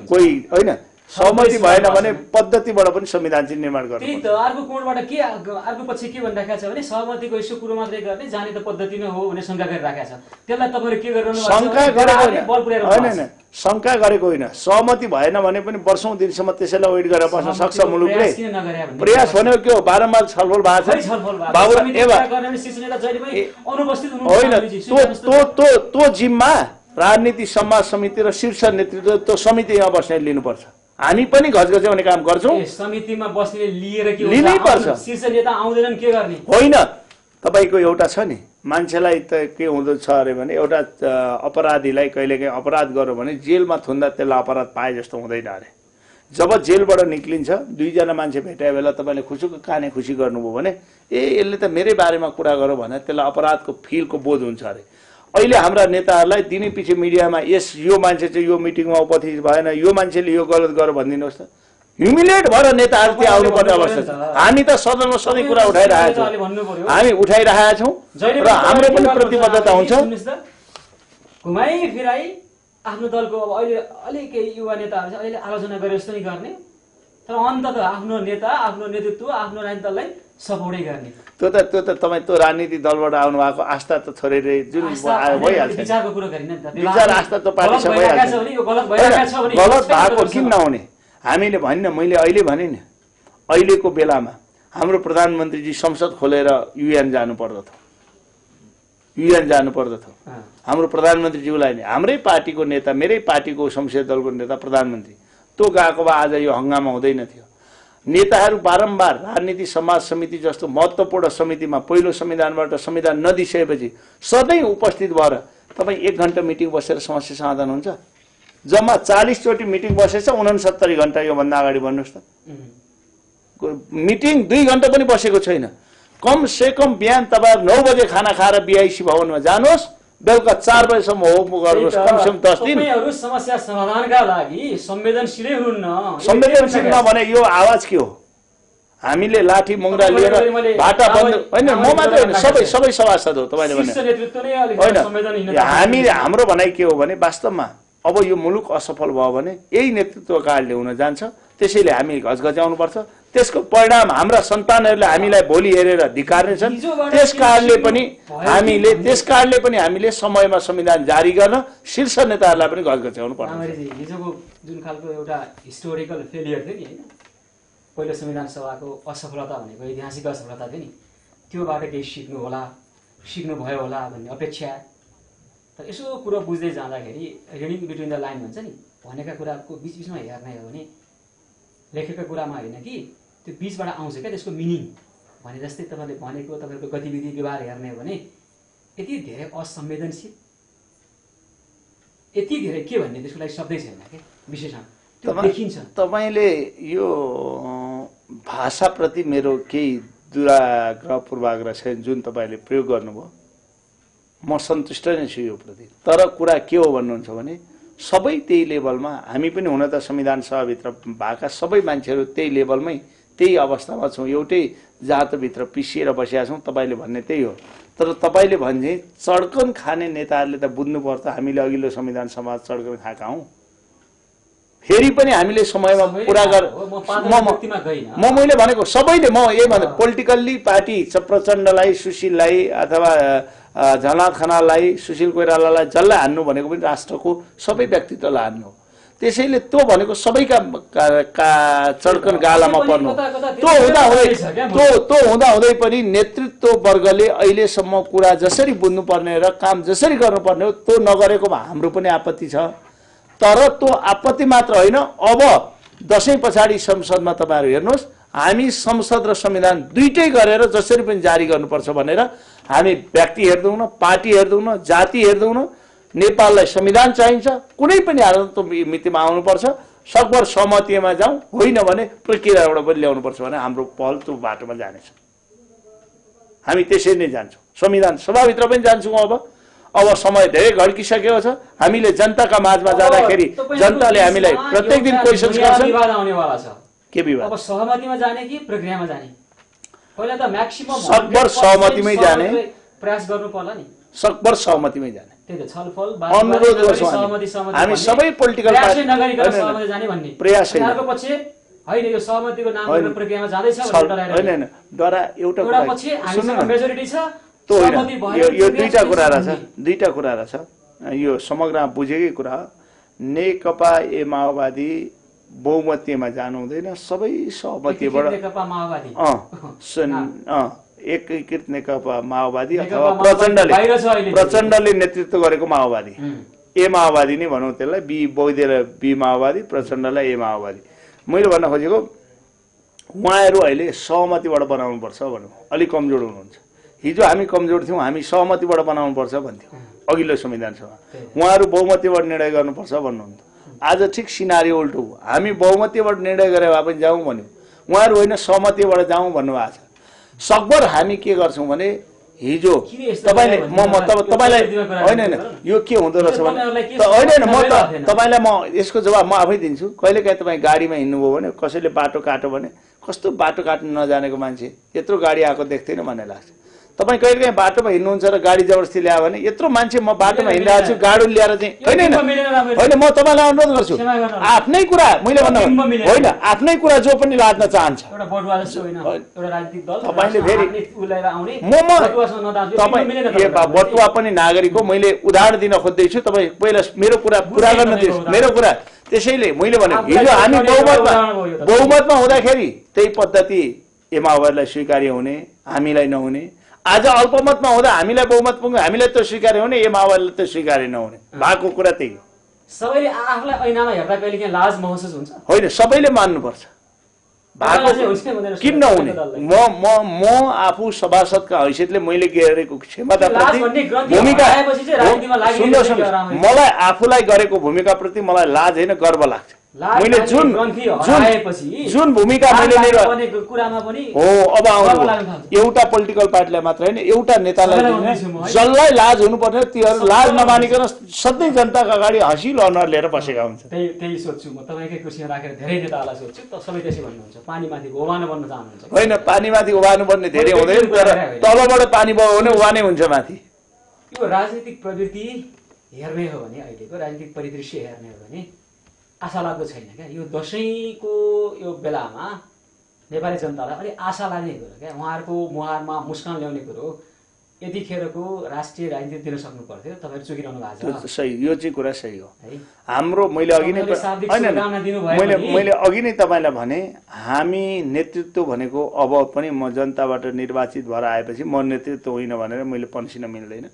कोही होइन सहमति भएन भने पद्धतिबाट पनि संविधान चाहिँ निर्माण गर्नु। त्यही त अर्को कोणबाट के अर्को पक्ष के भनिराखेको छ भने सहमतिको यसो कुरो मात्रै गर्ने, जाने त पद्धति नै हो भने शंका गरिराखेको छ। त्यसलाई तपाईले के गरिरहनु भएको छ? शंका गरेको होइन, शंका गरेको होइन, सहमति भएन भने पनि वर्षौं दिनसम्म त्यसैलाई वेट गरेर बस्न सक्छ मुलुकले। प्रयास भनेको के हो? बारम्बार छलफल भएको छ बाबुराम होइन, त्यो जिम्मा राजनीति समाज समिति र शीर्ष नेतृत्व त्यो समितिमा बस्ने लिनुपर्छ। हामी पनि घचघच्याउने काम गर्छौं, समितिमा बस्ने लिएर के लिनै पर्छ। शीर्ष नेता आउँदैनन् के गर्ने? होइन, तपाईको एउटा छ नि मान्छेलाई त के हुँदो छ अरे भने एउटा अपराधीलाई कहिलेकाहीँ अपराध गर्यो भने जेलमा थुन्दा त्यसलाई अपराध पाए जस्तो हुँदैन अरे। जब जेलबाट निक्लिन्छ दुईजना मान्छे भेटाए बेला तपाईँले खुसीको काने खुसी गर्नुभयो भने यसले त मेरै बारेमा कुरा गर्यो भने त्यसलाई अपराधको फिलको बोध हुन्छ अरे। अहिले हाम्रा नेताहरूलाई दिनै पछि मिडियामा यो मान्छे चाहिँ यो मिटिङमा उपस्थित भएन, यो मान्छेले यो गलत गर्यो भनिदिनुहोस् त। ह्युमिलेट भएर नेताहरू त्यहाँ आउनुपर्ने अवस्था छ। हामी त सदनमा सधैँ कुरा उठाइरहेका छौँ, हामी उठाइरहेका छौँ र हाम्रो पनि प्रतिबद्धता हुन्छ। घुमाइ फिराई आफ्नो दलको अब अहिले अलि केही युवा नेताहरू चाहिँ अहिले आलोचना गरे जस्तो नि गर्ने, तर अन्ततः आफ्नो नेता, आफ्नो नेतृत्व, आफ्नो राजनीतिक दललाई सपोर्टै गर्ने। त्यो त तपाईँ त्यो राजनीतिक दलबाट आउनु भएको आस्था त छोडेर जुन भइहाल्छ, विचारको कुरा गरिन नि त। विचार आस्था त पार्टीसँग भइहाल्छ। गलत भएको किन नहुने? हामीले भनिन, मैले अहिले भने नि, अहिलेको बेलामा हाम्रो प्रधानमन्त्रीजी संसद खोलेर युएन जानु पर्दथ्यो, हाम्रो प्रधानमन्त्रीज्यूलाई नै हाम्रै पार्टीको नेता, मेरै पार्टीको संसदीय दलको नेता प्रधानमन्त्री त्यो गएको भए आज यो हङ्गामा हुँदैन थियो। नेताहरू बारम्बार राजनीति समाज समिति जस्तो महत्त्वपूर्ण समितिमा पहिलो संविधानबाट संविधान नदिइसकेपछि सधैँ उपस्थित भएर तपाईँ 1 घण्टा मिटिङ बसेर समस्या समाधान हुन्छ? जम्मा 40 चोटि मिटिङ बसेछ, 69 घण्टा योभन्दा अगाडि भन्नुहोस् त। मिटिङ 2 घण्टा पनि बसेको छैन। कम से कम बिहान तपाईँ 9 बजे खाना खाएर बिआइसी भवनमा जानुहोस्, बेलुका 4 बजेसम्म हो गर्नुहोस्, कमसेकम 10 दिन। तपाईहरु समस्या समाधानका लागि संवेदनशीलै हुनुहुन्न। संवेदनशील नभने यो आवाज के हो? हामीले लाठी मुङ्ग्रा लिएर भाटा बन्द होइन, म मात्रै होइन, सबै सभासद हो। तपाईँले भने हामी, हाम्रो भनाइ के हो भने वास्तवमा अब यो मुलुक असफल भयो भने यही नेतृत्व कालले हुन जान्छ। त्यसैले हामी घचघच्याउनुपर्छ। त्यसको परिणाम हाम्रा सन्तानहरूले हामीलाई भोलि हेरेर धिक्कार्नेछन्। त्यसकारणले पनि हामीले समयमा संविधान जारी गर्न शीर्ष नेताहरूलाई पनि घचघच्याउनु पर्छ। हिजोको जुन खालको एउटा हिस्टोरिकल फेलियर थियो नि हैन, पहिलो संविधान सभाको असफलता भनेको ऐतिहासिक असफलता थियो नि, त्योबाट केही सिक्नु भयो होला भन्ने अपेक्षा। तर यसो कुरो बुझ्दै जाँदाखेरि रिडिङ बिट्विन द लाइन भन्छ नि, भनेका कुराको बीचमा हेर्ने हो भने लेखेका कुरामा होइन कि त्यो बीचबाट आउँछ क्या त्यसको मिनिङ। भने जस्तै तपाईँले भनेको तपाईँको गतिविधि व्यवहार हेर्ने हो भने यति धेरै असंवेदनशील, यति धेरै के भन्ने त्यसको लागि शब्दै छैन क्या विशेषण त्यो देखिन्छ। तपाईँले यो भाषाप्रति मेरो केही दुराग्रह पूर्वाग्रह छैन जुन तपाईँले प्रयोग गर्नुभयो, म सन्तुष्ट नै छु यो प्रति। तर कुरा के हो भन्नुहुन्छ भने सबै त्यही लेभलमा हामी पनि हुन त संविधान सभाभित्र भएका सबै मान्छेहरू त्यही लेभलमै त्यही अवस्थामा छौँ, एउटै जातभित्र पिसिएर बसेका छौँ। तपाईँले भन्ने त्यही हो। तर तपाईँले भने चड्कन खाने नेताहरूले त बुझ्नुपर्छ हामीले अघिल्लो संविधान सभा चड्कन खाएका हौँ। फेरि पनि हामीले समयमा पुरा मैले भनेको सबैले, म यही भने पोलिटिकल्ली पार्टी प्रचण्डलाई, सुशीललाई अथवा झलनाथ खनाललाई, सुशील कोइरालालाई जसलाई हान्नु भनेको पनि राष्ट्रको सबै व्यक्तित्वलाई हान्नु। त्यसैले त्यो भनेको सबैका चड्कन गालामा पर्नु। त्यो हुँदाहुँदै पनि नेतृत्व वर्गले अहिलेसम्म कुरा जसरी बुझ्नुपर्ने र काम जसरी गर्नुपर्ने हो त्यो नगरेकोमा हाम्रो पनि आपत्ति छ। तर त्यो आपत्ति मात्र होइन, अब दशैं पछाडि संसदमा तपाईँहरू हेर्नुहोस्, हामी संसद र संविधान दुइटै गरेर जसरी पनि जारी गर्नुपर्छ भनेर हामी व्यक्ति हेर्दैनौँ, पार्टी हेर्दैनौँ, जाति हेर्दैनौँ। नेपाललाई संविधान चाहिन्छ, कुनै पनि हालतको मितिमा आउनुपर्छ, सकभर सहमतिमा जाउँ, होइन भने प्रक्रियाबाट पनि ल्याउनुपर्छ भने हाम्रो पहल त्यो बाटोमा जानेछ। हामी त्यसरी नै जान्छौँ, संविधान सभाभित्र पनि जान्छौँ। अब समय धेरै घड्किसकेको छ। हामीले जनताका माझमा जाँदाखेरि जनताले हामीलाई प्रत्येक दिन क्वेसन्स गर्छन्। के विवाद? अब सहमतिमा जाने कि प्रक्रियामा जाने? पहिला त म्याक्सिमम सकभर सहमतिमै जाने प्रयास गर्नु पर्ला नि। सकभर सहमतिमै जाने, त्यही त छलफल अनुरोध गर्छौँ हामी सबै पोलिटिकल पार्टी नगरिकन सहमति जाने भन्ने प्रयास होइन। अर्को पछि होइन यो सहमतिको नाममा प्रक्रियामा जाँदैछ होइन डरा एउटा पछि हामीसँग मेजोरिटी छ, त्यो होइन। यो दुईटा कुरा रहेछ। यो समग्रमा बुझेकै कुरा हो। नेकपा माओवादी बहुमतीमा जानु हुँदैन, सबै सहमतिबाट एकीकृत नेकपा माओवादी अथवा प्रचण्डले नेतृत्व गरेको माओवादी, ए माओवादी नै भनौँ त्यसलाई, बी बौद्ध र बी माओवादी, प्रचण्डलाई ए माओवादी। मैले भन्न खोजेको उहाँहरू अहिले सहमतिबाट बनाउनुपर्छ भनौँ, अलिक कमजोर हुनुहुन्छ। हिजो हामी कमजोर थियौँ, हामी सहमतिबाट बनाउनुपर्छ भन्थ्यौँ अघिल्लो संविधान सभा, उहाँहरू बहुमतीबाट निर्णय गर्नुपर्छ भन्नुहुन्थ्यो। आज ठिक सिनारी उल्टो हो, हामी बहुमतीबाट निर्णय गरे भए पनि जाउँ भन्यौँ, उहाँहरू होइन सहमतिबाट जाउँ भन्नुभएको छ। सकभर हामी के गर्छौँ भने हिजो तपाईँले तपाईँलाई होइन यो के हुँदो रहेछ भने होइन म तपाईँलाई म यसको जवाब म आफै दिन्छु। कहिलेकाहीँ तपाईँ गाडीमा हिँड्नुभयो भने कसैले बाटो काट्यो भने कस्तो बाटो काट्नु नजानेको मान्छे यत्रो गाडी आएको देख्दैन भन्ने लाग्छ। तपाईँ कहिलेकाहीँ बाटोमा हिँड्नुहुन्छ र गाडी जबरजस्ती ल्यायो भने यत्रो मान्छे म बाटोमा हिँडिरहेको छु गाडी ल्याएर चाहिँ होइन म तपाईँलाई अनुरोध गर्छु आफ्नै कुरा मैले भन्नु होइन आफ्नै कुरा जो पनि लाद्न चाहन्छ तपाईँले फेरि बटुवा पनि नागरिक हो। मैले उदाहरण दिन खोज्दैछु, तपाईँ पहिला मेरो कुरा पुरा गर्न दिनुहोस् मेरो कुरा। त्यसैले मैले भने हिजो हामी बहुमतमा हुँदाखेरि त्यही पद्धति एमाओवादीलाई स्वीकार्य हुने हामीलाई नहुने, आज अल्पमतमा हुँदा हामीलाई बहुमत पुग्यो हामीलाई त स्वीकार्य हुने एमाओवादीलाई त स्वीकार्य नहुने भएको कुरा त्यही हो। सबैले आफूलाई ऐनामा हेर्दा कहिले काहीँ लाज महसुस हुन्छ, होइन सबैले मान्नुपर्छ किन नहुने। म आफू सभासदका हैसियतले मैले गरेको क्षमताप्रति भूमिका मलाई आफूलाई गरेको भूमिकाप्रति मलाई लाज होइन गर्व लाग्छ। मैले जुन भूमिका मैले हो अब आउनु एउटा पोलिटिकल पार्टीलाई मात्र होइन एउटा नेतालाई जसलाई लाज हुनुपर्ने तीहरू लाज नमानिकन सधैँ जनताको अगाडि हँसिलो अनुहार लिएर बसेका हुन्छ। त्यही सोध्छु म तपाईँकै कुर्सीमा राखेर धेरै नेताहरूलाई सोध्छु सबै त्यसै भन्नुहुन्छ पानीमाथि ओभानो बन्न चाहनुहुन्छ। होइन पानीमाथि ओभानो बन्ने धेरै हुँदैन, तलबाट पानी बग्यो भने ओभानै हुन्छ माथि। यो राजनीतिक प्रवृत्ति हेर्ने हो भने अहिलेको राजनीतिक परिदृश्य हेर्ने हो भने आशा लाग्दो छैन क्या। यो दसैँको यो बेलामा नेपाली जनतालाई अलिक आशा लाग्ने कुरो क्या, उहाँहरूको मुहारमा मुस्कान ल्याउने कुरो यतिखेरको राष्ट्रिय राजनीति दिन सक्नु पर्थ्यो, तपाईँहरू चुकिरहनु भएको छ। सही, यो चाहिँ कुरा सही हो हाम्रो। मैले अघि नै तपाईँलाई भने हामी नेतृत्व भनेको अब पनि म जनताबाट निर्वाचित भएर आएपछि म नेतृत्व होइन भनेर मैले पन्सिन मिल्दैन,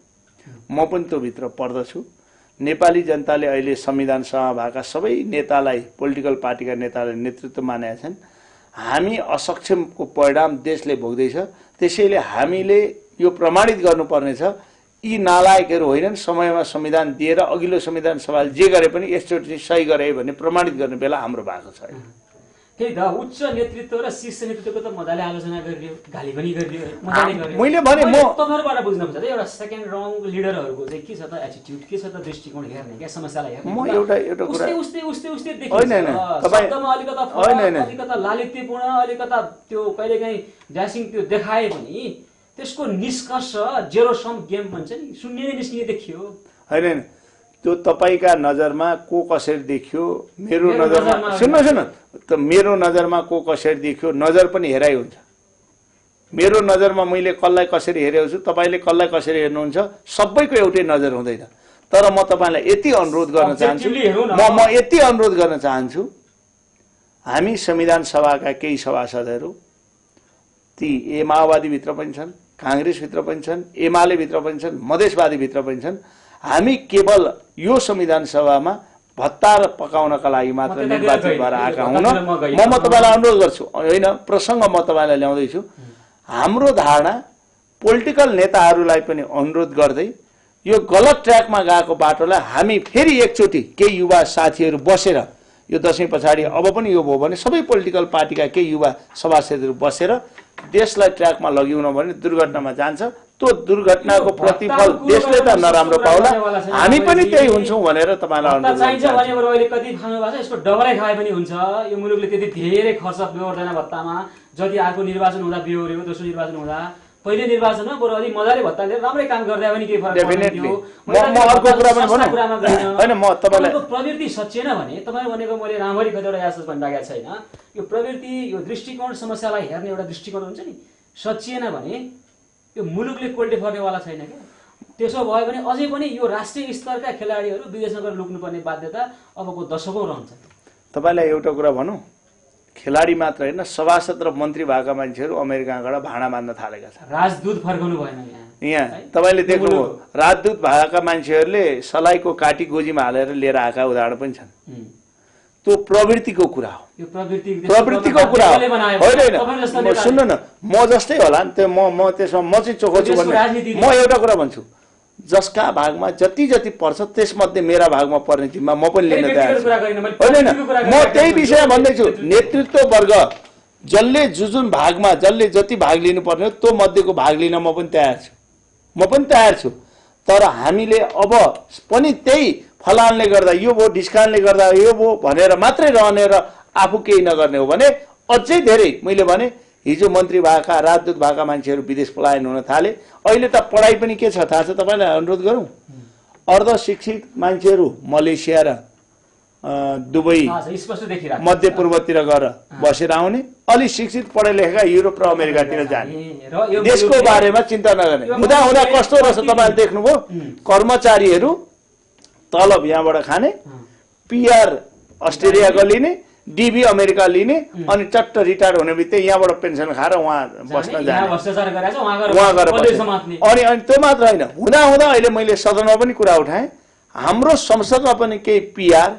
म पनि त्यो भित्र पर्दछु। नेपाली जनताले अहिले संविधान सभा भएका सबै नेतालाई पोलिटिकल पार्टीका नेतालाई नेतृत्व मानेका छन्। हामी असक्षमको परिणाम देशले भोग्दैछ, त्यसैले हामीले यो प्रमाणित गर्नुपर्नेछ यी नालायकहरू होइनन्। समयमा संविधान दिएर अघिल्लो संविधान सभाले जे गरे पनि यसचोटि सही गरे भन्ने प्रमाणित गर्ने बेला हाम्रो भएको छ। त्यही त उच्च नेतृत्व र शीर्ष नेतृत्वको त मजाले आलोचना गरियो, गाली पनि गरियो, मजाले गरियो। मैले भने म तपाईहरुबाट बुझ्न खोज्दा एउटा सेकेन्ड राउन्ड लिडरहरुको चाहिँ के छ त एटिट्युड, के छ त दृष्टिकोण हेर्ने क्या समस्यालाई हेर्ने। म एउटा कुरा उस्तै देखिन्छ। शब्दमा अलिकता लालित्यपूर्ण अलिकता त्यो कहिलेकाहीँ ड्यासिङ त्यो देखाए पनि त्यसको निष्कर्ष जेरो सम गेम भन्छ नि शून्य नै निस्किने देखियो। हैन त्यो तपाईका नजरमा को कसरी देखियो, मेरो नजरमा सुन्नु त मेरो नजरमा को कसरी देखियो नजर पनि हेराइ हुन्छ। मेरो नजरमा मैले कसलाई कसरी हेरेको छु, तपाईले कसलाई कसरी हेर्नुहुन्छ सबैको एउटै नजर हुँदैन। तर म तपाईलाई यति अनुरोध गर्न चाहन्छु, म यति अनुरोध गर्न चाहन्छु, हामी संविधान सभाका केही सभासदहरू ती माओवादी भित्र पनि छन्, कांग्रेस भित्र पनि छन्, एमाले भित्र पनि छन्, मधेसवादी भित्र पनि छन्। हामी केवल यो संविधान सभामा भत्ता पकाउनका लागि मात्र निर्वाचित भएर आएका हुन म तपाईलाई अनुरोध गर्छु। होइन प्रसङ्ग म तपाईलाई ल्याउँदैछु। हाम्रो धारणा पोलिटिकल नेताहरूलाई पनि अनुरोध गर्दै यो गलत ट्र्याकमा गएको बाटोलाई हामी फेरि एकचोटि केही युवा साथीहरू बसेर यो दशैं पछाडि अब पनि यो भयो भने सबै पोलिटिकल पार्टीका केही युवा सभासदहरू बसेर देशलाई ट्र्याकमा लगिउन भने दुर्घटनामा जान्छ। त्यो दुर्घटनाको प्रतिफल देशले त नराम्रो पाउला, हामी पनि त्यही हुन्छौँ भनेर तपाईलाई अनुरोध चाहिन्छ। भने बरु अहिले कति खानु भएको छ यसको डबलै खाए पनि हुन्छ। यो मुलुकले त्यति धेरै खर्च बेहोर्दैन भत्तामा, जति आएको निर्वाचन हुँदा बेहोर्यो, दोस्रो निर्वाचन हुँदा पहिले निर्वाचनमा बरु अलि मजाले भत्ता लिएर राम्रै काम गर्दा पनि केही फरक पर्दैन। म अर्को कुरा पनि भनौँ हैन, म तपाईलाई प्रवृत्ति सचिएन भने तपाईँ भनेको मैले राम्ररी कतिवटा यासस भनिराखेको छैन। यो प्रवृत्ति यो दृष्टिकोण समस्यालाई हेर्ने एउटा दृष्टिकोण हुन्छ नि, सचिएन भने यो मुलुकले कोल्टे फर्नेवाला छैन क्या। त्यसो भयो भने अझै पनि यो राष्ट्रिय स्तरका खेलाडीहरू विदेशमा गएर लुक्नुपर्ने बाध्यता अबको दशकौं रहन्छ। तपाईलाई एउटा कुरा भनौँ, खेलाडी मात्र होइन सभासद र मन्त्री भएका मान्छेहरू अमेरिकाबाट भाडा मान्न थालेका छन्। राजदूत फर्काउनु भएन यहाँ तपाईले देख्नुभयो, राजदूत भएका मान्छेहरूले सलाइको काटी गोजीमा हालेर लिएर आएका उदाहरण पनि छन्। त्यो प्रवृत्तिको कुरा हो। यो प्रवृत्तिको कुरा हो। होइन सुन्नु न, म जस्तै होला नि, त्यो म त्यसमा म चाहिँ चोखो छु भन्ने। म एउटा कुरा भन्छु, जसका भागमा जति जति पर्छ त्यसमध्ये मेरा भागमा पर्ने जिम्मा म पनि लिन तयार छु। होइन म त्यही विषय भन्दैछु, नेतृत्व वर्ग जसले जुन भागमा जसले जति भाग लिनुपर्ने हो त्यो मध्येको भाग लिन म पनि तयार छु, म पनि तयार छु। तर हामीले अब पनि त्यही फलानले गर्दा यो भयो, ढिस्कानले गर्दा यो भयो भनेर मात्रै रहने र आफू केही नगर्ने हो भने अझै धेरै, मैले भने हिजो मन्त्री भएका राजदूत भएका मान्छेहरू विदेश पलायन हुन थाले। अहिले त पढाइ पनि के छ थाहा छ तपाईँलाई? अनुरोध गरौँ, अर्धशिक्षित मान्छेहरू मलेसिया र दुबई मध्य पूर्वतिर गएर बसेर आउने, अलि शिक्षित पढे लेखेका युरोप र अमेरिकातिर जाने, देशको बारेमा चिन्ता नगर्ने। हुँदा हुँदा कस्तो रहेछ तपाईँले देख्नुभयो? कर्मचारीहरू तलब यहाँबाट खाने, पिआर अस्ट्रेलियाको लिने, डिबी अमेरिका लिने, अनि चट्ट रिटायर हुने बित्तिकै यहाँबाट पेन्सन खाएर उहाँ बस्न जाने, उहाँ गएर बस्ने। अनि त्यो मात्र होइन, हुँदा हुँदा अहिले मैले सदनमा पनि कुरा उठाएँ, हाम्रो संसदमा पनि केही पिआर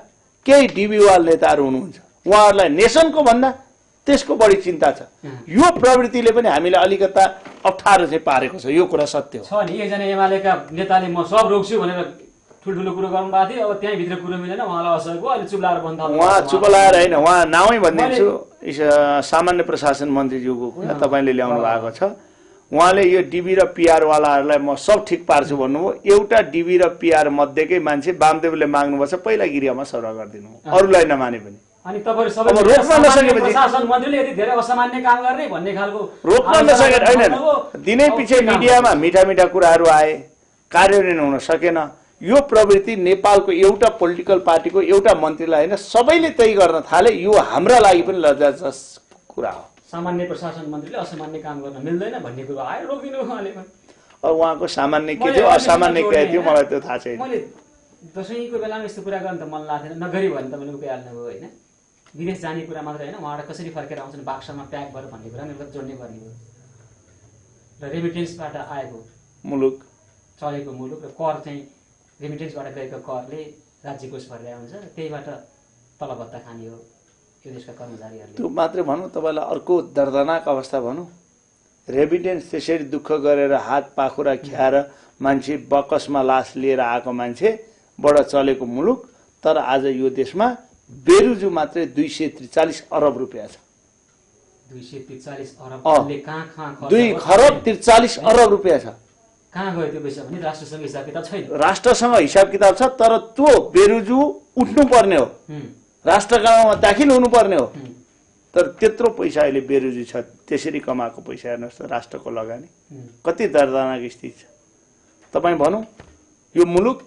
केही डिबीवाल नेताहरू हुनुहुन्छ, उहाँहरूलाई नेसनको भन्दा त्यसको बढी चिन्ता छ। यो प्रवृत्तिले पनि हामीले अलिकता अप्ठ्यारो चाहिँ पारेको छ, यो कुरा सत्य हो। नि एकजना एमालेका नेताले म सब रोक्छु भनेर ठुल्ठुलो कुरो गर्नुभएको थियो, अब त्यहीँभित्र कुरो मिलेन, उहाँलाई असर भयो, अहिले चुप लाएर बन्द। उहाँ चुप लाएर होइन, उहाँ नामै भनिदिन्छु, सामान्य प्रशासन मन्त्रीज्यूको कुरा तपाईँले ल्याउनु भएको छ। उहाँले यो डिबी र पिआरवालाहरूलाई म सब ठिक पार्छु भन्नुभयो। एउटा डिबी र पिआर मध्येकै मान्छे वामदेवले माग्नुपर्छ पहिला गिरियामा सरुवा गरिदिनु, अरूलाई नमाने पनि। अनि तपाईहरु सबै रोक्न नसकेपछि प्रशासन मन्त्रीले यदि धेरै असामान्य काम गर्ने भन्ने खालको रोक्न नसके होइन, दिनै पछि मिडियामा मिठा मिठा कुराहरू आए, कार्यान्वयन हुन सकेन। यो प्रवृत्ति नेपालको एउटा पोलिटिकल पार्टीको एउटा मन्त्रीलाई होइन, सबैले त्यही गर्न थाले। यो हाम्रा लागि पनि लज्जाजनक कुरा हो। सामान्य प्रशासन मन्त्रीले असामान्य काम गर्न मिल्दैन भन्ने कुरा आयो, रोकिनु उहाँले पनि। अब उहाँको सामान्य के थियो असामान्य के थियो मलाई त्यो थाहा छैन। मैले दशैंको बेलामा यस्तो कुरा गर्न त मन लाग्थेन, नगरी भने त मैले उकाइहाल्नु भयो होइन। विदेश जाने कुरा मात्र होइन, उहाँबाट कसरी फर्केर आउँछन् बाक्सामा प्याक भएर भन्ने कुरा निर्गत जोड्ने पर्ने हो। र रेमिटेन्सबाट आएको मुलुक, चलेको मुलुक र कर चाहिँ रेमिटेन्सबाट गएको करले राज्य कोष भरेर आउँछ, त्यहीबाट तलबत्ता खाने हो यो देशका कर्मचारीहरूले। त्यो मात्रै भनौँ, तपाईँलाई अर्को दर्दनाक अवस्था भनौँ, रेमिटेन्स त्यसरी दुःख गरेर हात पाखुरा खियाएर मान्छे बकसमा लास लिएर आएको मान्छेबाट चलेको मुलुक, तर आज यो देशमा बेरुजु मात्रै 243 अरब रुपियाँ छ। 243 अरबले कहाँ 2 खरब 43 अरब रुपियाँ छ। कहाँ गयो त्यो पैसा भने? राष्ट्रसँग हिसाब किताब छैन। राष्ट्रसँग हिसाब किताब छ, तर त्यो बेरुजु उठ्नु पर्ने हो, राष्ट्रकामा दाखिल हुनुपर्ने हो। तर त्यत्रो पैसा अहिले बेरुजु छ, त्यसरी कमाएको पैसा हेर्नुहोस् त, राष्ट्रको लगानी कति दर्दनाक स्थिति छ। तपाईँ भनौँ, यो मुलुक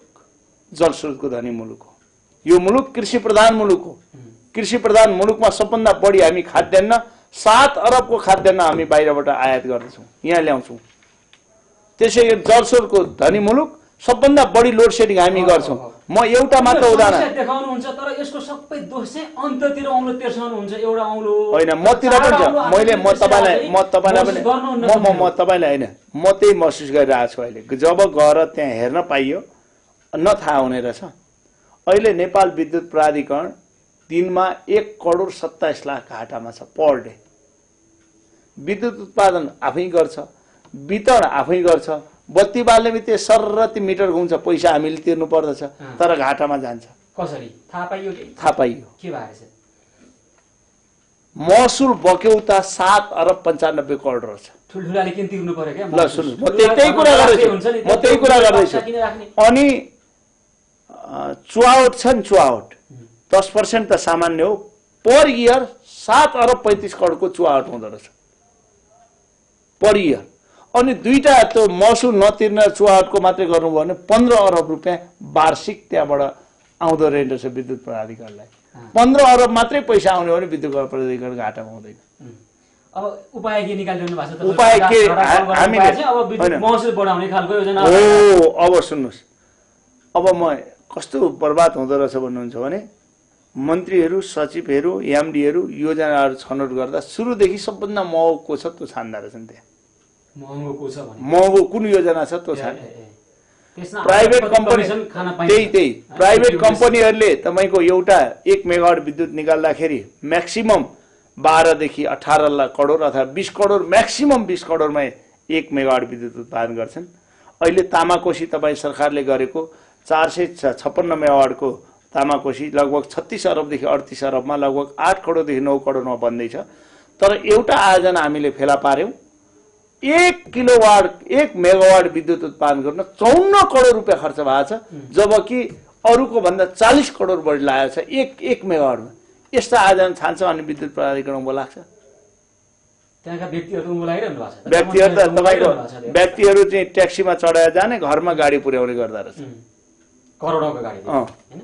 जलस्रोतको धनी मुलुक हो, यो मुलुक कृषि प्रधान मुलुक हो। कृषि प्रधान मुलुकमा सबभन्दा बढी हामी खाद्यान्न 7 अरबको खाद्यान्न हामी बाहिरबाट आयात गर्दछौँ, यहाँ ल्याउँछौँ। त्यसै जलस्रोतको धनी मुलुक, सबभन्दा बढी लोड सेडिङ हामी गर्छौँ। म एउटा मात्र उदाहरण देखाउनुहुन्छ, तर यसको सबै दोष चाहिँ अन्ततिर औँलो तेर्साउनुहुन्छ। एउटा औँलो होइन, मतिर पनि छ। म तपाईँलाई होइन, म त्यही महसुस गरिरहेको छु अहिले। जब गएर त्यहाँ हेर्न पाइयो न थाहा हुने रहेछ। अहिले नेपाल विद्युत प्राधिकरण दिनमा 1,27,00,000 घाटामा छ पर डे। विद्युत उत्पादन आफै गर्छ, वितरण आफै गर्छ, बत्ती बाल्ने बित्तिकै सररती मिटर घुम्छ, पैसा हामीले तिर्नु पर्दछ, तर घाटामा जान्छ। कसरी थाहा पाइयो? थाहा पाइयो के भएछ? महसुल बक्यौता 7 अरब 95 करोड रहेछ। ठुलठुलाले किन तिर्नु पर्यो क्या? ल सुन्नु, म त्यही कुरा गर्दैछु। अनि चुहावट छ नि, चुहावट 10% त सामान्य हो। पर इयर 7 अरब 35 करोडको चुहावट हुँदो रहेछ पर इयर। अनि दुईटा त्यो महसुल नतिर्न चुहावटको मात्रै गर्नुभयो भने 15 अरब रुपियाँ वार्षिक त्यहाँबाट आउँदो रहेछ विद्युत प्राधिकरणलाई। 15 अरब मात्रै पैसा आउने हो भने विद्युत प्राधिकरण घाटामा हुँदैन। अब उपाय के निकालिरहनु भएको छ? उपाय के? हामीले अब विद्युत महसुल बढाउने खालको योजना हो। अब सुन्नुहोस्, अब म कस्तो बर्बाद हुँदो रहेछ भन्नुहुन्छ भने, मन्त्रीहरू, सचिवहरू, एमडीहरू योजनाहरू छनौट गर्दा सुरुदेखि सबभन्दा महँगो को छ त्यो छान्दा रहेछन्। त्यहाँ महँगो को छ भने महँगो कुन योजना छ त्यो छान्ने। त्यसमा प्राइभेट कम्पनी कमिसन खान पाइन्छ। त्यही प्राइभेट कम्पनीहरूले तपाईँको एउटा 1 मेगावाट विद्युत निकाल्दाखेरि म्याक्सिमम 12 देखि 18 करोड अथवा 20 करोड म्याक्सिमम 20 करोडमा 1 मेगावाट विद्युत उत्पादन गर्छन्। अहिले तामाकोशी तपाईँ सरकारले गरेको 456 मेगावाटको तामाकोशी लगभग 36 अरबदेखि 38 अरबमा लगभग 8 करोडदेखि 9 करोडमा बन्दैछ। तर एउटा आयोजना हामीले फेला पार्यौं, 1 मेगावाट विद्युत उत्पादन गर्न 54 करोड रुपियाँ खर्च भएको छ, जबकि अरूको भन्दा 40 करोड बढी लागेको छ एक मेगावाटमा। यस्ता आयोजना छान्छ अनि विद्युत प्राधिकरण उँभो लाग्छ। त्यहाँका व्यक्तिहरू उँभो लागिरहनु भएको छ। व्यक्तिहरू त तपाईँको व्यक्तिहरू चाहिँ ट्याक्सीमा चढाएर जाने, घरमा गाडी पुर्याउने गर्दा रहेछ, करोडौँको गाडी हैन।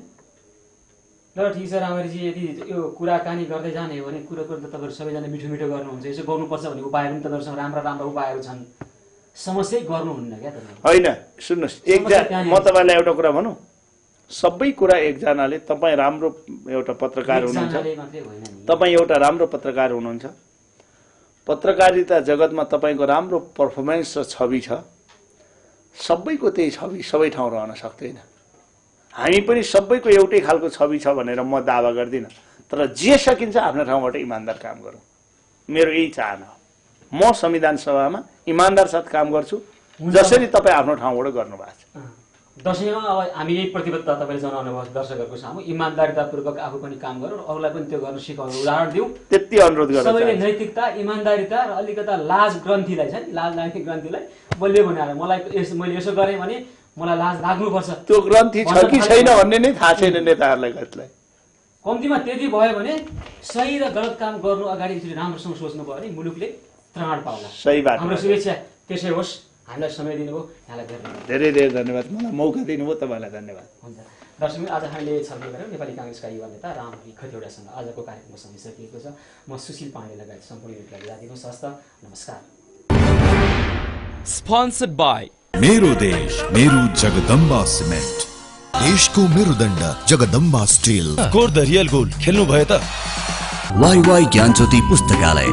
ल ठिक छ रामहरिजी, यदि यो कुराकानी गर्दै जाने हो भने कुराको त तपाईँहरू सबैजना मिठो मिठो गर्नुहुन्छ। यसो गर्नुपर्छ भन्ने उपायहरू पनि तपाईँहरूसँग राम्रा राम्रा उपायहरू छन्, समस्या गर्नुहुन्न क्या तपाईँ? होइन, सुन्नुहोस्, म तपाईँलाई एउटा कुरा भनौँ, सबै कुरा एकजनाले, तपाईँ राम्रो एउटा पत्रकार हुनुहुन्छ, तपाईँ एउटा राम्रो पत्रकार हुनुहुन्छ, पत्रकारिता जगतमा तपाईँको राम्रो पर्फर्मेन्स र छवि छ। सबैको त्यही छवि सबै ठाउँ रहन सक्दैन। हामी पनि सबैको एउटै खालको छवि छ भनेर म दावा गर्दिनँ, तर जे सकिन्छ आफ्नो ठाउँबाट इमान्दार काम गरौँ, मेरो यही चाहना हो। म संविधान सभामा इमान्दार साथ काम गर्छु, जसरी तपाईँ आफ्नो ठाउँबाट गर्नुभएको छ। दशैंमा अब हामी यही प्रतिबद्धता तपाईँले जनाउनु भयो दर्शकहरूको सामु, इमान्दारितापूर्वक आफू पनि काम गरौँ र अरूलाई पनि त्यो गर्न सिकाउनु, उदाहरण दिउँ। त्यति अनुरोध गर्न सबैले नैतिकता, इमान्दारिता र अलिकता लाज ग्रन्थीलाई छ नि, लाज लाग्ने ग्रन्थीलाई बलियो भनेर मलाई मैले यसो गरेँ भने मलाई लाज लाग्नुपर्छ, त्यो ग्रन्थी छ कि छैन भन्ने नै थाहा छैन नेताहरूलाई। कसलाई कम्तीमा त्यति भयो भने सही र गलत काम गर्नु अगाडि यसरी राम्रोसँग सोच्नु भयो भने मुलुकले त्राण पाउला। सही बात। हाम्रो शुभेच्छा त्यसै होस्। हामीलाई समय दिनुभयो, यहाँलाई धेरै धेरै धन्यवाद, मलाई मौका दिनुभयो, तपाईँलाई धन्यवाद। हुन्छ दर्शक, आज हामीले छलफल गऱ्यौँ नेपाली काङ्ग्रेसका युवा नेता रामहरि खतिवडासँग। आजको कार्यक्रमको समय सकिएको छ। म सुशील पाण्डे लगायत सम्पूर्ण युनिटलाई बिदा दिनुहोस्। हस्त नमस्कार। स्पोन्सर्ड बाय मेरो देश मेरो जगदम्बा सिमेन्ट, देशको मेरुदण्ड Jagdamba steel. Score the real goal खेल्नु भयो त? वाइवाई ज्ञान ज्योति पुस्तकालय।